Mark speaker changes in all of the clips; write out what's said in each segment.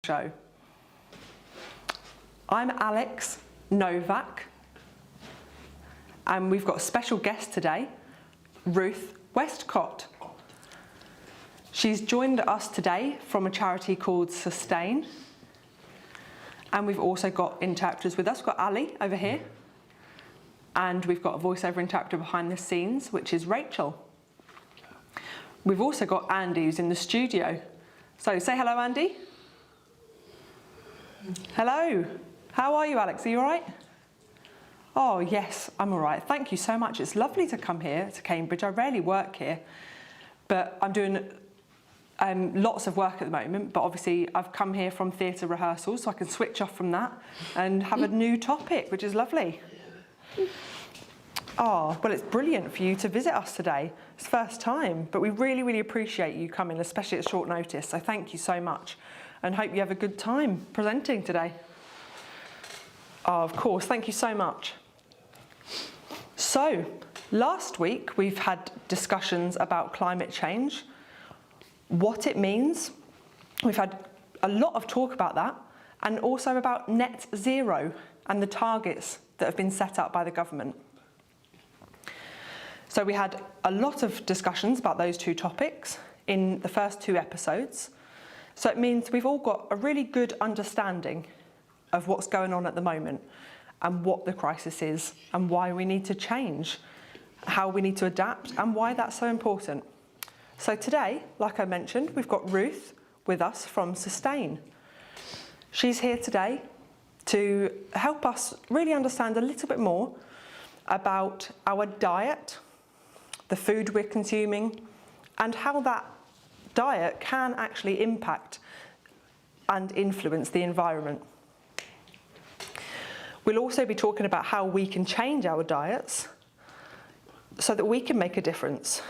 Speaker 1: show. I'm Alex Nowak, and we've got a special guest today, Ruth Wescott. She's joined us today from a charity called Sustain, and we've also got interpreters with us. We've got Ali over here, and we've got a voiceover interpreter behind the scenes, which is Rachel. We've also got Andy, who's in the studio. So say hello, Andy. Hello. How are you, Alex? Are you all right? Oh, yes, I'm all right. Thank you so much. It's lovely to come here to Cambridge. I rarely work here, but I'm doing lots of work at the moment. But obviously, I've come here from theatre rehearsals, so I can switch off from that and have a new topic, which is lovely. Oh, well, it's brilliant for you to visit us today. It's the first time, but we really, really appreciate you coming, especially at short notice. So thank you so much, and hope you have a good time presenting today. Oh, of course, thank you so much. So, last week we've had discussions about climate change, what it means. We've had a lot of talk about that, and also about net zero and the targets that have been set up by the government. So we had a lot of discussions about those two topics in the first two episodes. So it means we've all got a really good understanding of what's going on at the moment and what the crisis is and why we need to change, how we need to adapt and why that's so important. So today, like I mentioned, we've got Ruth with us from Sustain. She's here today to help us really understand a little bit more about our diet, the food we're consuming, and how that diet can actually impact and influence the environment. We'll also be talking about how we can change our diets so that we can make a difference.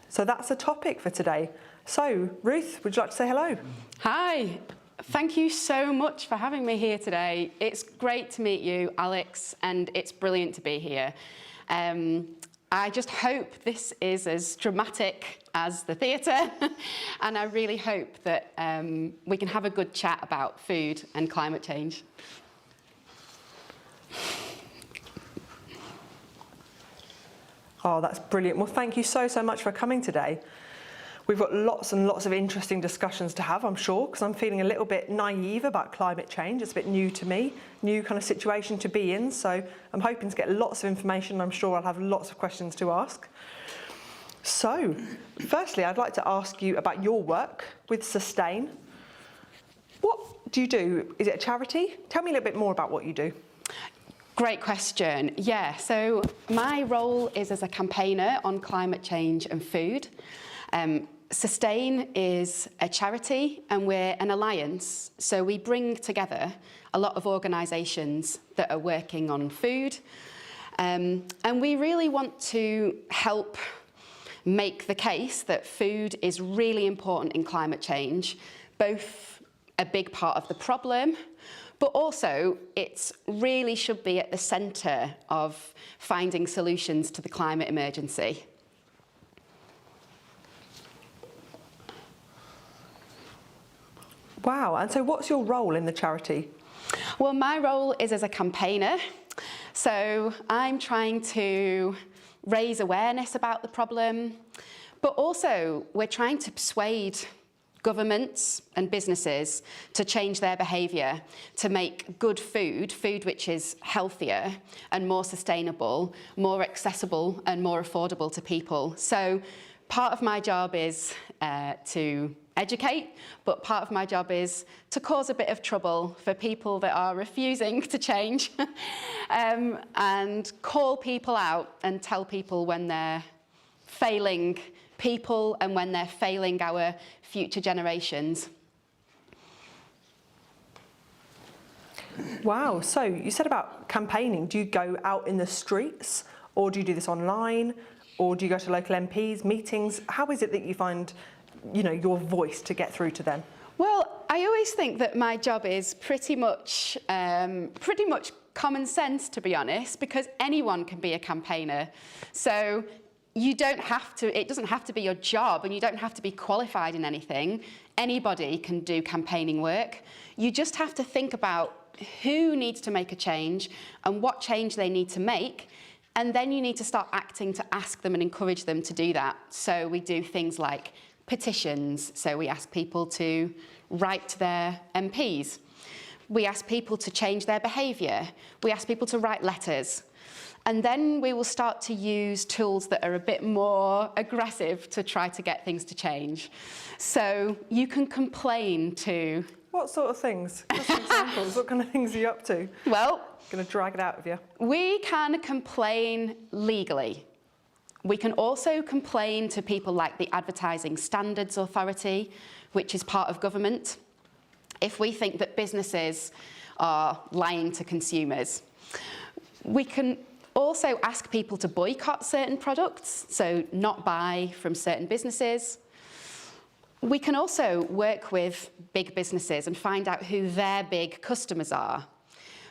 Speaker 1: So that's a topic for today. So, Ruth, would you like to say hello?
Speaker 2: Hi. Thank you so much for having me here today. It's great to meet you, Alex, and it's brilliant to be here. I just hope this is as dramatic as the theatre, and I really hope that we can have a good chat about food and climate change.
Speaker 1: Oh, that's brilliant. Well, thank you so much for coming today. We've got lots and lots of interesting discussions to have, I'm sure, because I'm feeling a little bit naive about climate change. It's a bit new to me, new kind of situation to be in. So I'm hoping to get lots of information. I'm sure I'll have lots of questions to ask. So, firstly, I'd like to ask you about your work with Sustain. What do you do? Is it a charity? Tell me a little bit more about what you do.
Speaker 2: Great question. Yeah, so my role is as a campaigner on climate change and food. Sustain is a charity and we're an alliance, so we bring together a lot of organisations that are working on food, and we really want to help make the case that food is really important in climate change, both a big part of the problem, but also it really should be at the centre of finding solutions to the climate emergency.
Speaker 1: Wow, and so what's your role in the charity?
Speaker 2: Well, my role is as a campaigner. So I'm trying to raise awareness about the problem, but also we're trying to persuade governments and businesses to change their behaviour, to make good food which is healthier and more sustainable, more accessible and more affordable to people. So part of my job is to educate, but part of my job is to cause a bit of trouble for people that are refusing to change and call people out and tell people when they're failing people and when they're failing our future generations.
Speaker 1: Wow, so you said about campaigning. Do you go out in the streets, or do you do this online, or do you go to local MPs, meetings? How is it that you find, your voice to get through to them?
Speaker 2: Well, I always think that my job is pretty much common sense, to be honest, because anyone can be a campaigner. So you don't have to, it doesn't have to be your job, and you don't have to be qualified in anything. Anybody can do campaigning work. You just have to think about who needs to make a change and what change they need to make. And then you need to start acting to ask them and encourage them to do that. So we do things like petitions. So we ask people to write to their MPs. We ask people to change their behaviour. We ask people to write letters. And then we will start to use tools that are a bit more aggressive to try to get things to change. So you can complain to...
Speaker 1: What sort of things? Give us some examples. What kind of things are you up to?
Speaker 2: Well...
Speaker 1: I'm going to drag it out of you.
Speaker 2: We can complain legally. We can also complain to people like the Advertising Standards Authority, which is part of government, if we think that businesses are lying to consumers. We can also ask people to boycott certain products, so not buy from certain businesses. We can also work with big businesses and find out who their big customers are.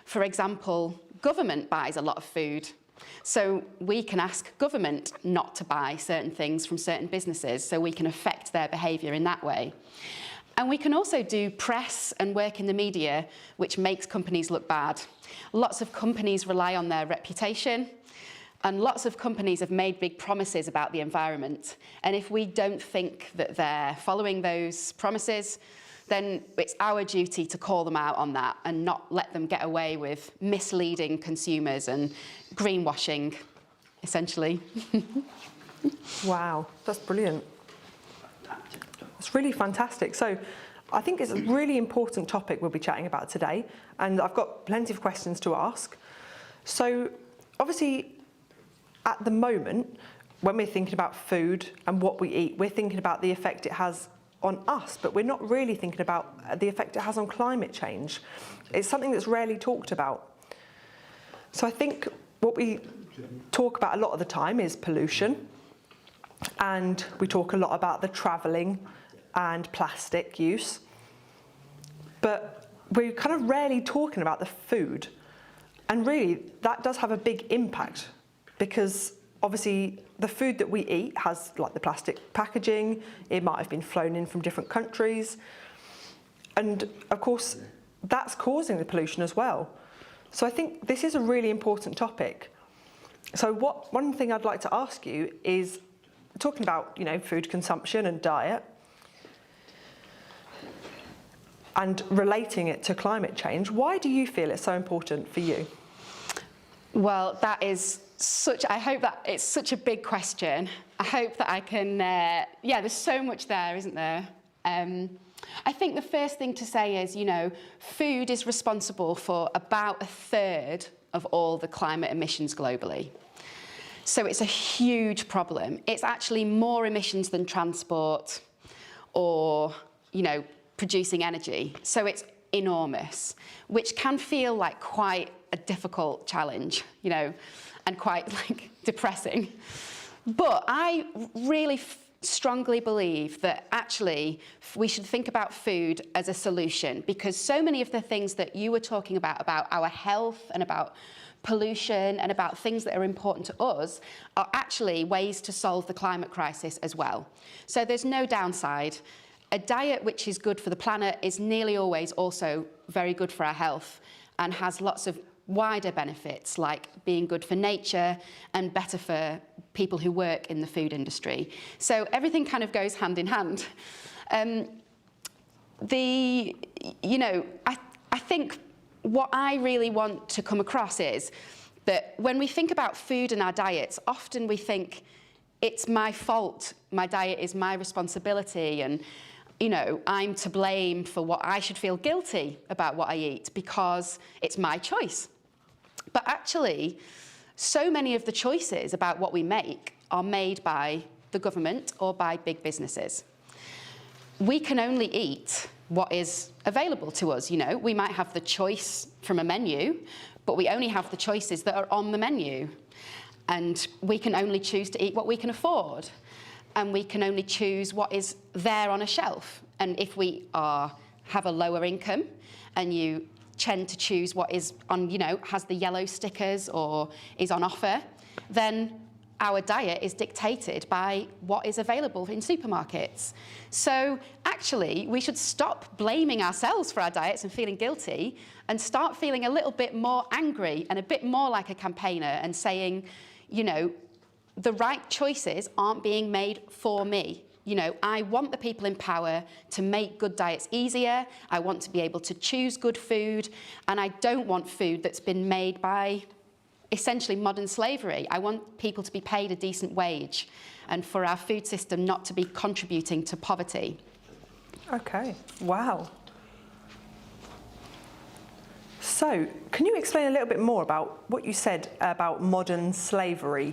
Speaker 2: For example, government buys a lot of food, so we can ask government not to buy certain things from certain businesses, so we can affect their behaviour in that way. And we can also do press and work in the media, which makes companies look bad. Lots of companies rely on their reputation, and lots of companies have made big promises about the environment. And if we don't think that they're following those promises, then it's our duty to call them out on that and not let them get away with misleading consumers and greenwashing, essentially.
Speaker 1: Wow, that's brilliant. It's really fantastic. So I think it's a really important topic we'll be chatting about today, and I've got plenty of questions to ask. So obviously, at the moment, when we're thinking about food and what we eat, we're thinking about the effect it has on us, but we're not really thinking about the effect it has on climate change. It's something that's rarely talked about. So I think what we talk about a lot of the time is pollution, and we talk a lot about the travelling and plastic use, but we're kind of rarely talking about the food. And really, that does have a big impact, because obviously the food that we eat has like the plastic packaging, it might have been flown in from different countries, and of course that's causing the pollution as well. So I think this is a really important topic. So one thing I'd like to ask you is, talking about, you know, food consumption and diet and relating it to climate change, why do you feel it's so important for you?
Speaker 2: Well, that is I hope that it's such a big question. I hope that I can, yeah, there's so much there, isn't there? I think the first thing to say is, you know, food is responsible for about 1/3 of all the climate emissions globally. So it's a huge problem. It's actually more emissions than transport or, you know, producing energy. So it's enormous, which can feel like quite a difficult challenge, you know, and quite like depressing. But I really strongly believe that actually we should think about food as a solution, because so many of the things that you were talking about our health and about pollution and about things that are important to us are actually ways to solve the climate crisis as well. So there's no downside. A diet which is good for the planet is nearly always also very good for our health and has lots of wider benefits, like being good for nature and better for people who work in the food industry. So everything kind of goes hand in hand. You know, I think what I really want to come across is that when we think about food and our diets, often we think it's my fault, my diet is my responsibility, and you know, I'm to blame for what I should feel guilty about what I eat because it's my choice. But actually, so many of the choices about what we make are made by the government or by big businesses. We can only eat what is available to us, you know. We might have the choice from a menu, but we only have the choices that are on the menu. And we can only choose to eat what we can afford. And we can only choose what is there on a shelf. And if we have a lower income and you tend to choose what is on, you know, has the yellow stickers or is on offer, then our diet is dictated by what is available in supermarkets. So actually, we should stop blaming ourselves for our diets and feeling guilty and start feeling a little bit more angry and a bit more like a campaigner and saying, you know, the right choices aren't being made for me. You know, I want the people in power to make good diets easier. I want to be able to choose good food, and I don't want food that's been made by essentially modern slavery. I want people to be paid a decent wage and for our food system not to be contributing to poverty.
Speaker 1: Okay, wow. So, can you explain a little bit more about what you said about modern slavery?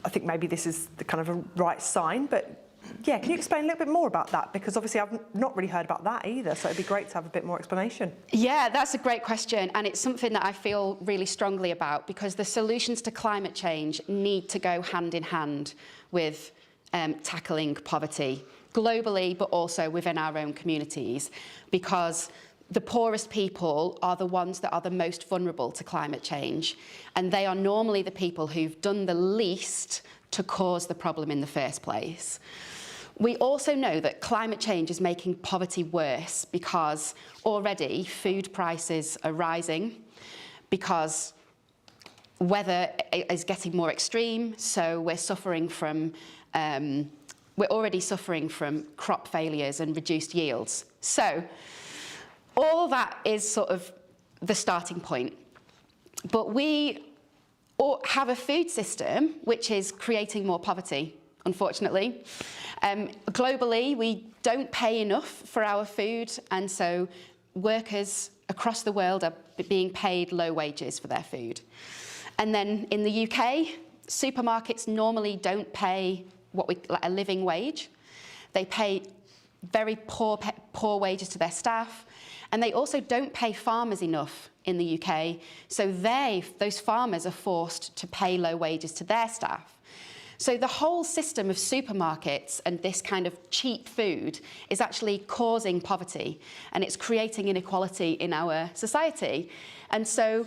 Speaker 1: I think maybe this is the kind of a right sign, but yeah, can you explain a little bit more about that? Because obviously I've not really heard about that either, so it'd be great to have a bit more explanation.
Speaker 2: Yeah, that's a great question, and it's something that I feel really strongly about, because the solutions to climate change need to go hand in hand with tackling poverty globally, but also within our own communities, because the poorest people are the ones that are the most vulnerable to climate change, and they are normally the people who've done the least to cause the problem in the first place. We also know that climate change is making poverty worse because already food prices are rising, because weather is getting more extreme, so we're already suffering from crop failures and reduced yields. So all that is sort of the starting point. But we have a food system which is creating more poverty, unfortunately. Globally, we don't pay enough for our food, and so workers across the world are being paid low wages for their food. And then in the UK, supermarkets normally don't pay a living wage. They pay very poor wages to their staff, and they also don't pay farmers enough in the UK, so those farmers are forced to pay low wages to their staff. So the whole system of supermarkets and this kind of cheap food is actually causing poverty, and it's creating inequality in our society. And so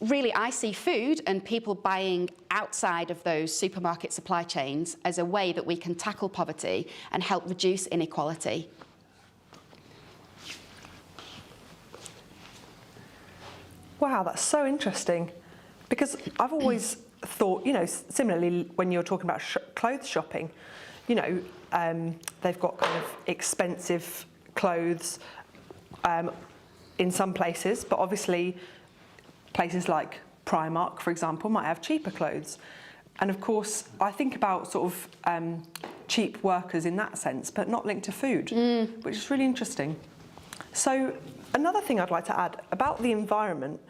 Speaker 2: really, I see food and people buying outside of those supermarket supply chains as a way that we can tackle poverty and help reduce inequality.
Speaker 1: Wow, that's so interesting, because I've always thought, you know, similarly when you're talking about clothes shopping, you know, they've got kind of expensive clothes in some places, but obviously places like Primark, for example, might have cheaper clothes. And of course, I think about sort of cheap workers in that sense, but not linked to food, which is really interesting. So another thing I'd like to add about the environment,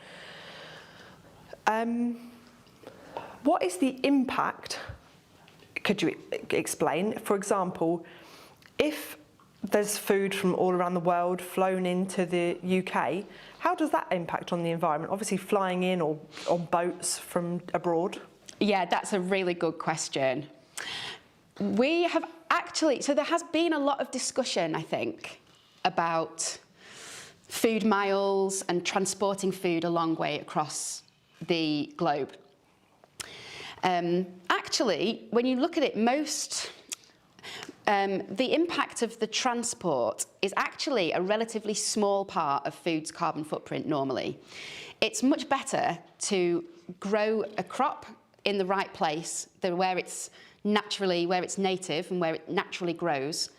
Speaker 1: what is the impact, could you explain, for example, if there's food from all around the world flown into the UK, how does that impact on the environment? Obviously flying in or on boats from abroad.
Speaker 2: Yeah, that's a really good question. We have actually, so there has been a lot of discussion, I think, about food miles and transporting food a long way across the globe. Actually, when you look at it, the impact of the transport is actually a relatively small part of food's carbon footprint normally. It's much better to grow a crop in the right place, where it's native and where it naturally grows,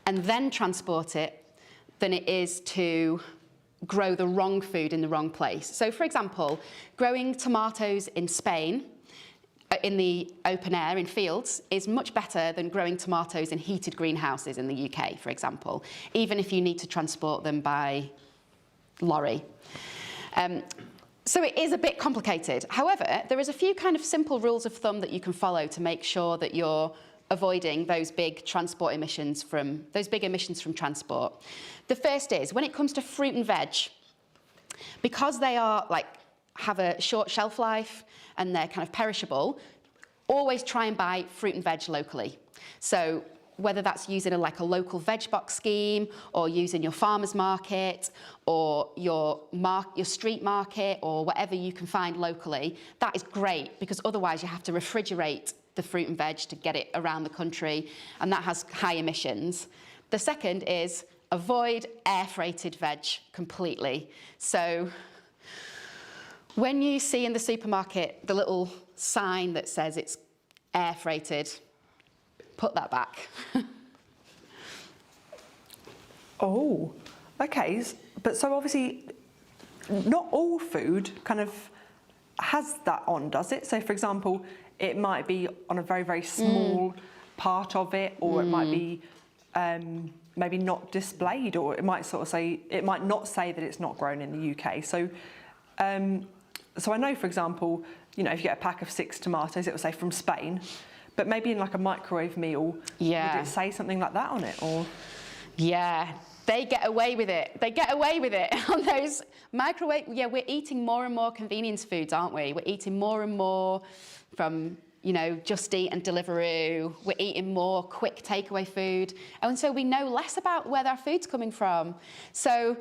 Speaker 2: and then transport it, than it is to grow the wrong food in the wrong place. So, for example, growing tomatoes in Spain in the open air in fields is much better than growing tomatoes in heated greenhouses in the UK, for example, even if you need to transport them by lorry. So it is a bit complicated. However, there is a few kind of simple rules of thumb that you can follow to make sure that you're avoiding those big emissions from transport. The first is, when it comes to fruit and veg, because they are have a short shelf life and they're kind of perishable, always try and buy fruit and veg locally. So whether that's using a local veg box scheme, or using your farmer's market, or your street market, or whatever you can find locally, that is great, because otherwise you have to refrigerate the fruit and veg to get it around the country, and that has high emissions. The second is avoid air freighted veg completely. So when you see in the supermarket the little sign that says it's air freighted, put that back.
Speaker 1: Oh, okay. But so obviously not all food kind of has that on, does it? So for example, it might be on a very, very small part of it, or it might be maybe not displayed, or it might sort of say, it might not say that it's not grown in the UK. So, so I know, for example, you know, if you get a pack of 6 tomatoes, it will say from Spain, but maybe in like a microwave meal, would it say something like that on it, or?
Speaker 2: Yeah, they get away with it. They get away with it on those microwave. Yeah, we're eating more and more convenience foods, aren't we? We're eating more and more from, you know, Just Eat and Deliveroo. We're eating more quick takeaway food. And so we know less about where our food's coming from. So,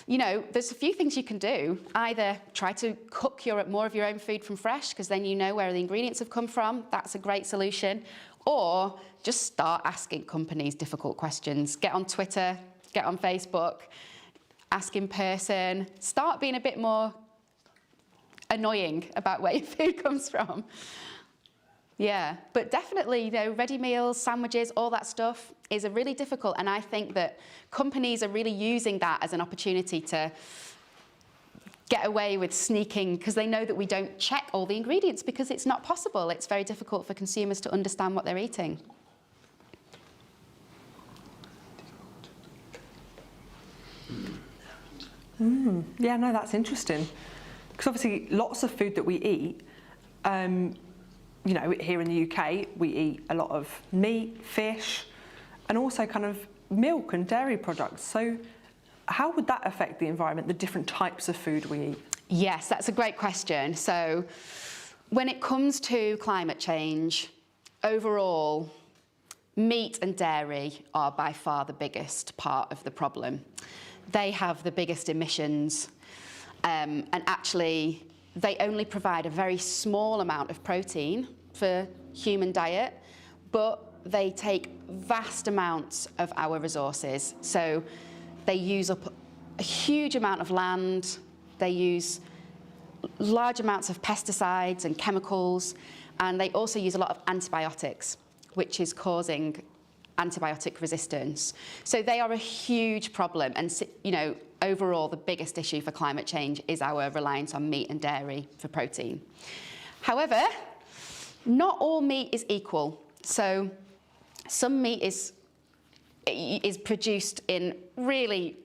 Speaker 2: you know, there's a few things you can do. Either try to cook more of your own food from fresh, because then you know where the ingredients have come from. That's a great solution. Or just start asking companies difficult questions. Get on Twitter, get on Facebook, ask in person. Start being a bit more annoying about where your food comes from. Yeah, but definitely, you know, ready meals, sandwiches, all that stuff is a really difficult, and I think that companies are really using that as an opportunity to get away with sneaking, because they know that we don't check all the ingredients, because it's not possible. It's very difficult for consumers to understand what they're eating.
Speaker 1: Yeah, no, that's interesting. Because obviously lots of food that we eat, you know, here in the UK, we eat a lot of meat, fish, and also kind of milk and dairy products. So how would that affect the environment, the different types of food we eat?
Speaker 2: Yes, that's a great question. So when it comes to climate change, overall, meat and dairy are by far the biggest part of the problem. They have the biggest emissions, and actually they only provide a very small amount of protein for human diet, but they take vast amounts of our resources. So they use up a huge amount of land, they use large amounts of pesticides and chemicals, and they also use a lot of antibiotics, which is causing antibiotic resistance. So they are a huge problem, and you know, overall the biggest issue for climate change is our reliance on meat and dairy for protein. However, not all meat is equal. So some meat is produced in really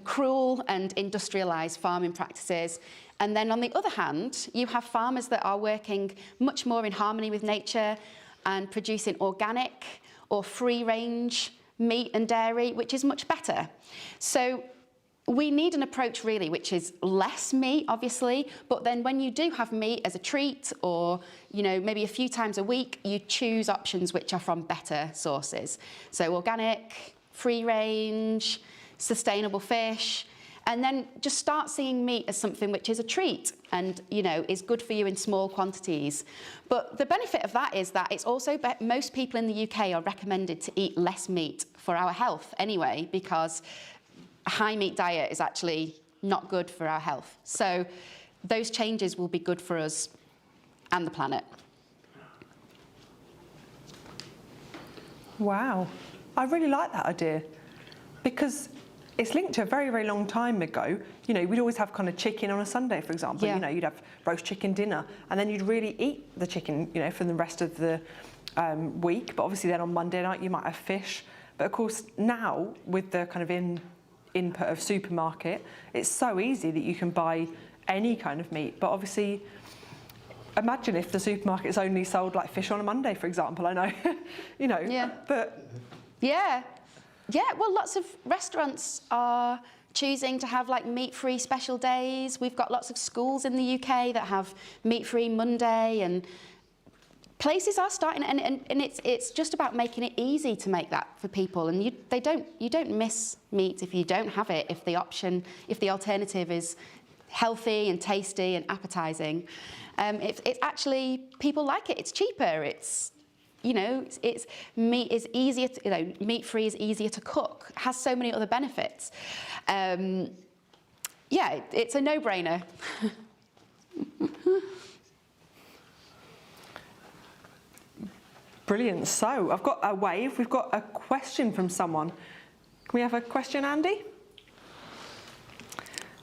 Speaker 2: cruel and industrialised farming practices. And then on the other hand, you have farmers that are working much more in harmony with nature and producing organic or free-range meat and dairy, which is much better. So we need an approach really which is less meat, obviously, but then when you do have meat as a treat, or you know, maybe a few times a week, you choose options which are from better sources. So organic, free-range, sustainable fish, and then just start seeing meat as something which is a treat and, you know, is good for you in small quantities. But the benefit of that is that it's also, most people in the UK are recommended to eat less meat for our health anyway, because a high meat diet is actually not good for our health. So those changes will be good for us and the planet.
Speaker 1: Wow, I really like that idea, because it's linked to a very, very long time ago. You know, we'd always have kind of chicken on a Sunday, for example.
Speaker 2: Yeah.
Speaker 1: You know, you'd have roast chicken dinner, and then you'd really eat the chicken, you know, for the rest of the week. But obviously then on Monday night, you might have fish. But of course, now, with the kind of input of supermarket, it's so easy that you can buy any kind of meat. But obviously, imagine if the supermarket's only sold like fish on a Monday, for example. I know, you know,
Speaker 2: Yeah.
Speaker 1: but...
Speaker 2: Yeah. Yeah, well, lots of restaurants are choosing to have like meat-free special days. We've got lots of schools in the UK that have meat-free Monday, and places are starting, and it's just about making it easy to make that for people. And you don't miss meat if you don't have it, if the alternative is healthy and tasty and appetizing. It's actually, people like it. It's cheaper. It's, you know, it's meat is easier to, you know, meat-free is easier to cook. It has so many other benefits. Yeah, it's a no-brainer.
Speaker 1: Brilliant. So I've got a wave. We've got a question from someone. Can we have a question, Andy?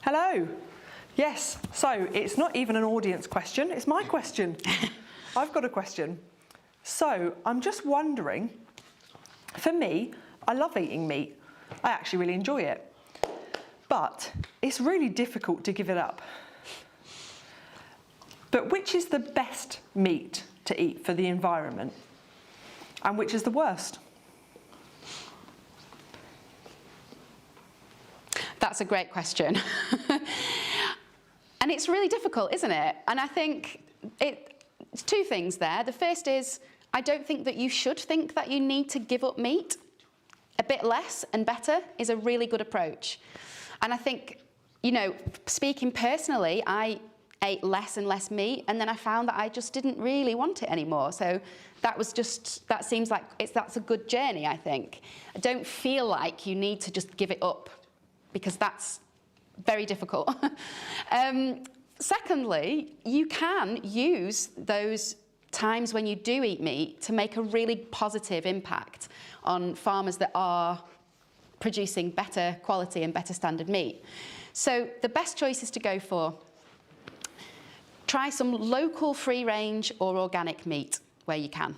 Speaker 1: Hello. Yes. So it's not even an audience question. It's my question. I've got a question. So I'm just wondering, for me, I love eating meat. I actually really enjoy it. But it's really difficult to give it up. But which is the best meat to eat for the environment? And which is the worst?
Speaker 2: That's a great question. And it's really difficult, isn't it? And I think it's two things there. The first is, I don't think that you should think that you need to give up meat. A bit less and better is a really good approach. And I think, you know, speaking personally, I ate less and less meat, and then I found that I just didn't really want it anymore. So that seems like that's a good journey, I think. I don't feel like you need to just give it up, because that's very difficult. Secondly, you can use those times when you do eat meat to make a really positive impact on farmers that are producing better quality and better standard meat. So the best choices to go for: try some local free-range or organic meat where you can.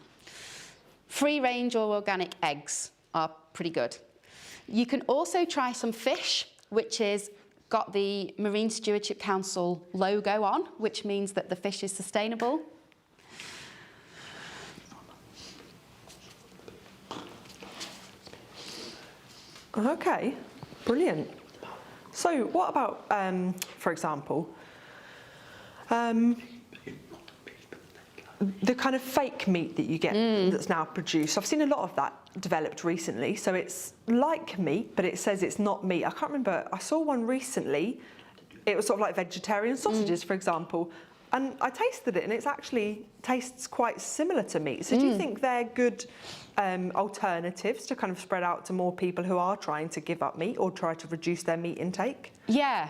Speaker 2: Free-range or organic eggs are pretty good. You can also try some fish, which has got the Marine Stewardship Council logo on, which means that the fish is sustainable.
Speaker 1: Okay, brilliant. So what about, for example, the kind of fake meat that you get that's now produced? I've seen a lot of that developed recently. So it's like meat, but it says it's not meat. I can't remember, I saw one recently. It was sort of like vegetarian sausages, for example. And I tasted it, and it actually tastes quite similar to meat. So do you think they're good alternatives to kind of spread out to more people who are trying to give up meat or try to reduce their meat intake? Yeah.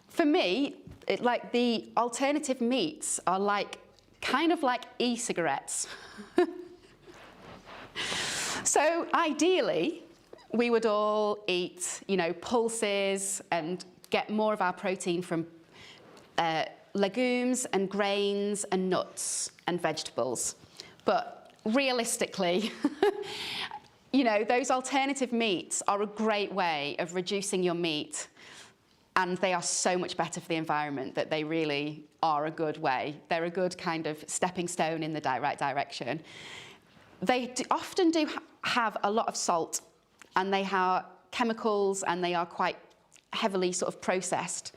Speaker 2: For me, like the alternative meats are like kind of like e-cigarettes. So ideally, we would all eat, you know, pulses and get more of our protein from legumes and grains and nuts and vegetables. But realistically, you know, those alternative meats are a great way of reducing your meat, and they are so much better for the environment that they really are a good way. They're a good kind of stepping stone in the right direction. They often do have a lot of salt, and they have chemicals, and they are quite heavily sort of processed.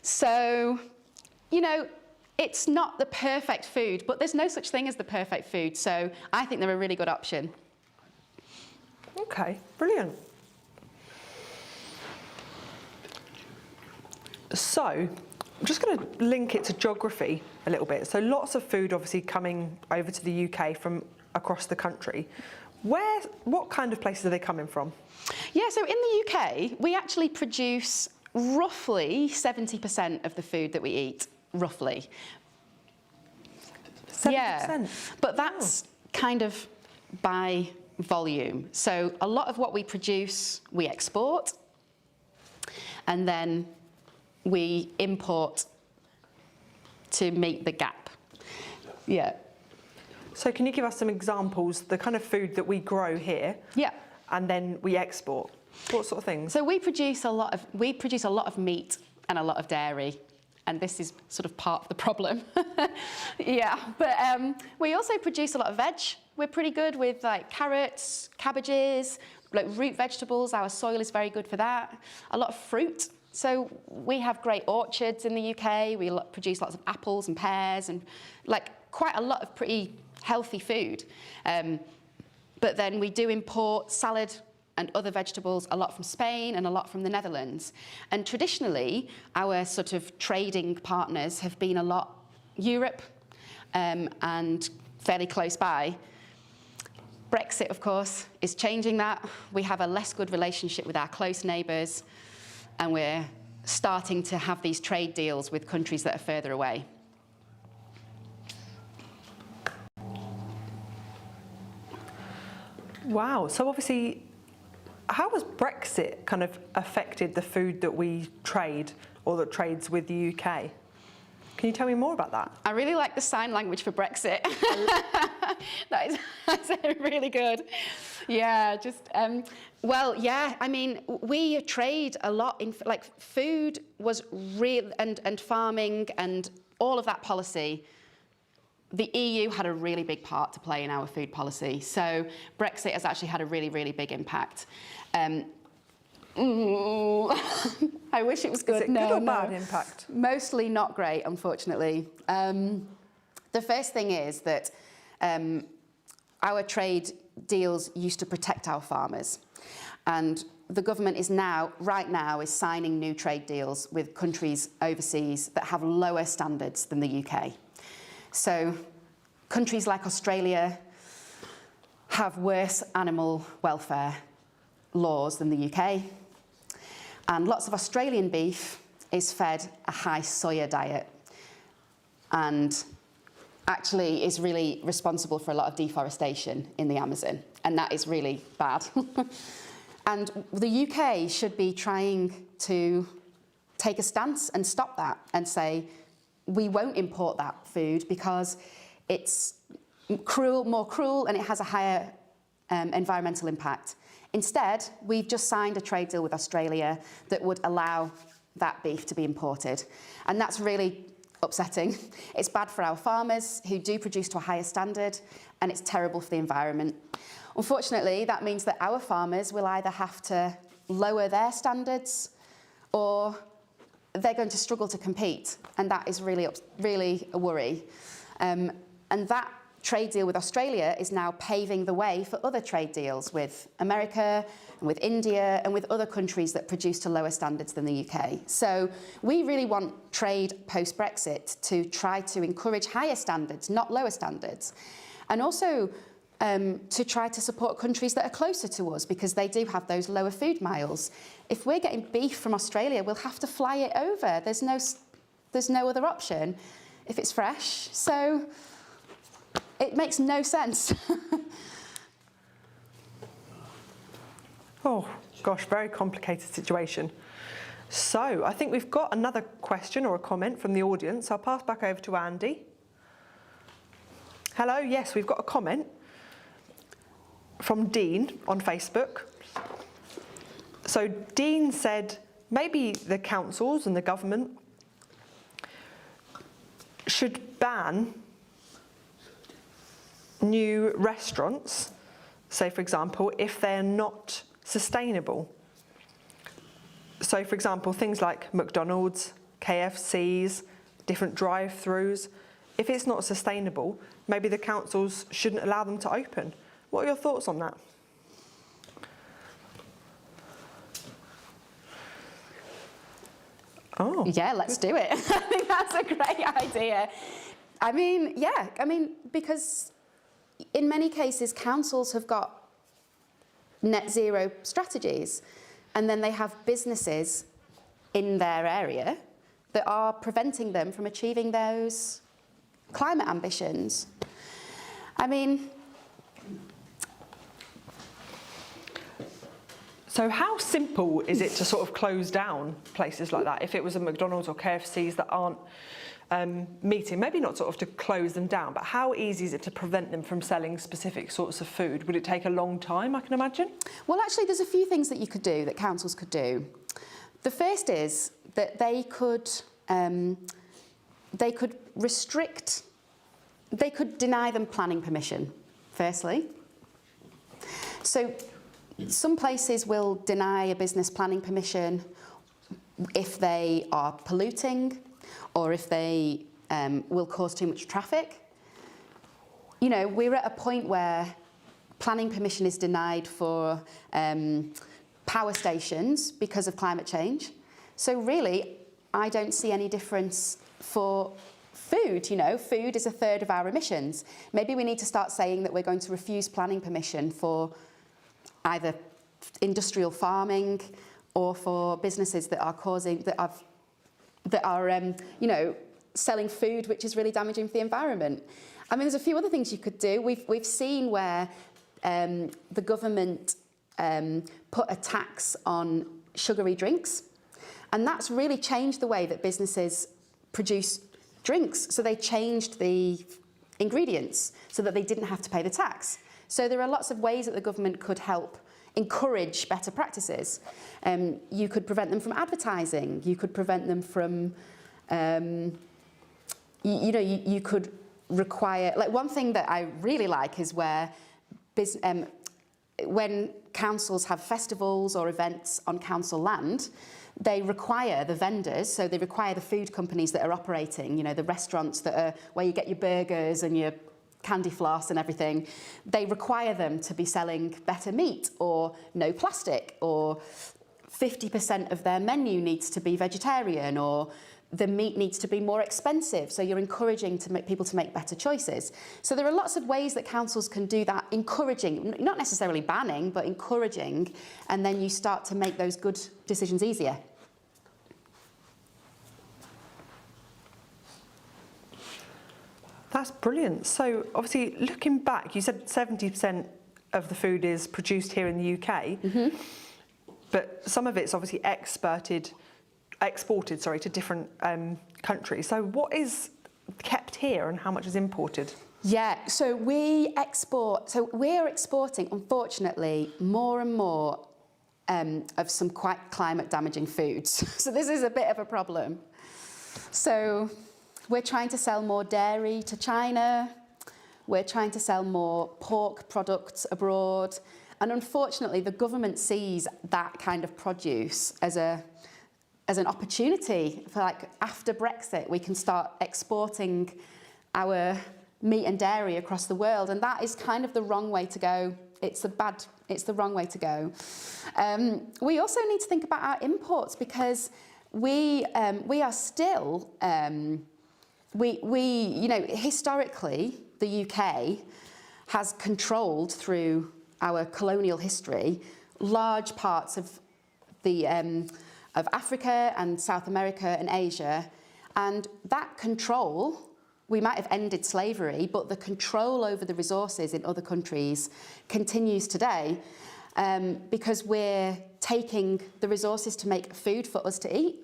Speaker 2: So, you know, it's not the perfect food, but there's no such thing as the perfect food. So I think they're a really good option.
Speaker 1: Okay, brilliant. So I'm just going to link it to geography a little bit. So lots of food obviously coming over to the UK from across the country. What kind of places are they coming from?
Speaker 2: Yeah, so in the UK, we actually produce roughly 70% of the food that we eat, roughly.
Speaker 1: 70%?
Speaker 2: Yeah, but that's kind of by volume. So a lot of what we produce, we export, and then we import to meet the gap. Yeah.
Speaker 1: So can you give us some examples, the kind of food that we grow here?
Speaker 2: Yeah.
Speaker 1: And then we export? What sort of things?
Speaker 2: So we produce a lot of meat and a lot of dairy, and this is sort of part of the problem. Yeah, but we also produce a lot of veg. We're pretty good with like carrots, cabbages, like root vegetables. Our soil is very good for that. A lot of fruit. So we have great orchards in the UK. We produce lots of apples and pears and like quite a lot of pretty healthy food. But then we do import salad and other vegetables, a lot from Spain and a lot from the Netherlands. And traditionally, our sort of trading partners have been a lot Europe and fairly close by. Brexit, of course, is changing that. We have a less good relationship with our close neighbours, and we're starting to have these trade deals with countries that are further away.
Speaker 1: Wow, so obviously, how has Brexit kind of affected the food that we trade or that trades with the UK? Can you tell me more about that?
Speaker 2: I really like the sign language for Brexit. That's really good. Yeah, well, yeah, I mean, we trade a lot in, like, food was real, and farming and all of that policy. The EU had a really big part to play in our food policy. So Brexit has actually had a really, really big impact. I wish it was good.
Speaker 1: Is it good or bad impact?
Speaker 2: Mostly not great, unfortunately. The first thing is that our trade deals used to protect our farmers. And the government is right now, is signing new trade deals with countries overseas that have lower standards than the UK. So countries like Australia have worse animal welfare laws than the UK. And lots of Australian beef is fed a high soya diet and actually is really responsible for a lot of deforestation in the Amazon. And that is really bad. And the UK should be trying to take a stance and stop that and say, we won't import that food because it's more cruel, and it has a higher environmental impact. Instead, we've just signed a trade deal with Australia that would allow that beef to be imported. And that's really upsetting. It's bad for our farmers who do produce to a higher standard, and it's terrible for the environment. Unfortunately, that means that our farmers will either have to lower their standards or they're going to struggle to compete, and that is really a worry. And that trade deal with Australia is now paving the way for other trade deals with America and with India and with other countries that produce to lower standards than the UK. So we really want trade post-Brexit to try to encourage higher standards, not lower standards, and also to try to support countries that are closer to us because they do have those lower food miles. If we're getting beef from Australia, we'll have to fly it over. There's no other option if it's fresh. So it makes no sense.
Speaker 1: Oh, gosh, very complicated situation. So I think we've got another question or a comment from the audience. I'll pass back over to Andy. Hello, yes, we've got a comment from Dean on Facebook. So Dean said maybe the councils and the government should ban new restaurants, say for example, if they're not sustainable. So for example, things like McDonald's, KFCs, different drive-throughs, if it's not sustainable, maybe the councils shouldn't allow them to open. What are your thoughts on that? Oh.
Speaker 2: Yeah, let's do it. I think that's a great idea. I mean, because in many cases, councils have got net zero strategies, and then they have businesses in their area that are preventing them from achieving those climate ambitions. I mean,
Speaker 1: so how simple is it to sort of close down places like that? If it was a McDonald's or KFCs that aren't meeting, maybe not sort of to close them down, but how easy is it to prevent them from selling specific sorts of food? Would it take a long time, I can imagine?
Speaker 2: Well, actually, there's a few things that you could do, that councils could do. The first is that they could restrict, they could deny them planning permission, firstly. So some places will deny a business planning permission if they are polluting or if they will cause too much traffic. You know, we're at a point where planning permission is denied for power stations because of climate change. So really, I don't see any difference for food. You know, food is a third of our emissions. Maybe we need to start saying that we're going to refuse planning permission for either industrial farming or for businesses that are you know, selling food which is really damaging for the environment. I mean, there's a few other things you could do. We've seen where the government put a tax on sugary drinks, and that's really changed the way that businesses produce drinks. So they changed the ingredients so that they didn't have to pay the tax. So there are lots of ways that the government could help encourage better practices. You could prevent them from advertising. You could prevent them from, you could require, like one thing that I really like is where when councils have festivals or events on council land, they require the vendors, so they require the food companies that are operating, you know, the restaurants that are where you get your burgers and your candy floss and everything, they require them to be selling better meat or no plastic, or 50% of their menu needs to be vegetarian, or the meat needs to be more expensive. So you're encouraging to make people to make better choices. So there are lots of ways that councils can do that, encouraging, not necessarily banning, but encouraging, and then you start to make those good decisions easier.
Speaker 1: That's brilliant. So obviously, looking back, you said 70% of the food is produced here in the UK, but some of it's obviously exported to different countries. So what is kept here and how much is imported?
Speaker 2: Yeah, so we're exporting, unfortunately, more and more of some quite climate damaging foods. So this is a bit of a problem. So we're trying to sell more dairy to China. We're trying to sell more pork products abroad. And unfortunately, the government sees that kind of produce as an opportunity for, like, after Brexit, we can start exporting our meat and dairy across the world. And that is kind of the wrong way to go. It's the wrong way to go. We also need to think about our imports, because we are still, you know, historically, the UK has controlled, through our colonial history, large parts of of Africa and South America and Asia. And that control, we might have ended slavery, but the control over the resources in other countries continues today, because we're taking the resources to make food for us to eat.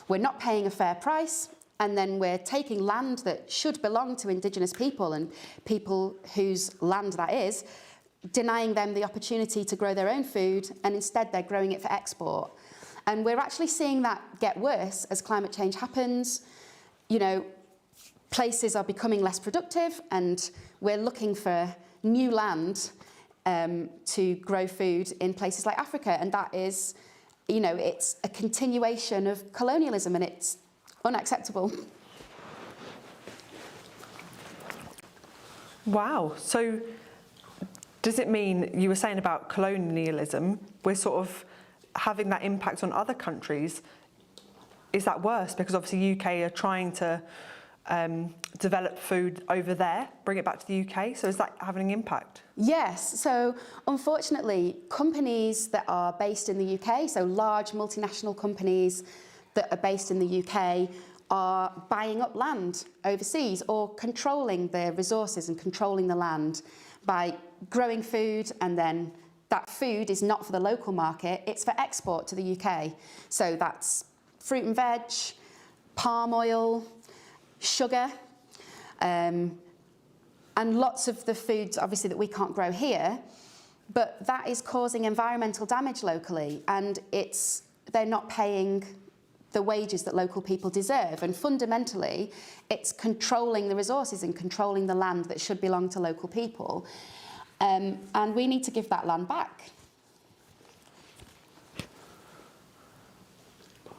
Speaker 2: We're not paying a fair price. And then we're taking land that should belong to Indigenous people and people whose land that is, denying them the opportunity to grow their own food, and instead they're growing it for export. And we're actually seeing that get worse as climate change happens. You know, places are becoming less productive, and we're looking for new land to grow food in places like Africa. And that is, you know, it's a continuation of colonialism, and it's unacceptable.
Speaker 1: Wow. So does it mean, you were saying about colonialism, we're sort of having that impact on other countries? Is that worse? Because obviously UK are trying to develop food over there, bring it back to the UK. So is that having an impact?
Speaker 2: Yes. So unfortunately, companies that are based in the UK, so large multinational companies that are based in the UK, are buying up land overseas or controlling the resources and controlling the land by growing food, and then that food is not for the local market, it's for export to the UK. So that's fruit and veg, palm oil, sugar, and lots of the foods, obviously, that we can't grow here, but that is causing environmental damage locally, and they're not paying the wages that local people deserve. And fundamentally, it's controlling the resources and controlling the land that should belong to local people. And we need to give that land back.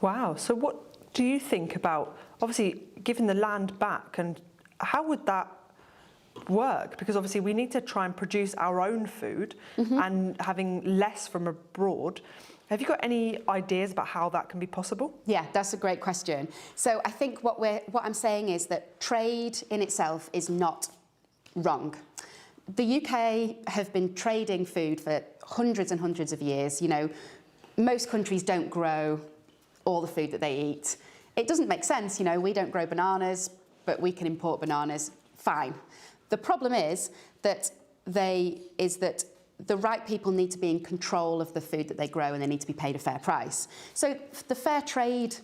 Speaker 1: Wow. So what do you think about, obviously, giving the land back, and how would that work? Because obviously we need to try and produce our own food and having less from abroad. Have you got any ideas about how that can be possible?
Speaker 2: Yeah, that's a great question. So I think what I'm saying is that trade in itself is not wrong. The UK have been trading food for hundreds and hundreds of years. You know, most countries don't grow all the food that they eat. It doesn't make sense, you know, we don't grow bananas, but we can import bananas, fine. The problem is that the right people need to be in control of the food that they grow and they need to be paid a fair price. So the fair trade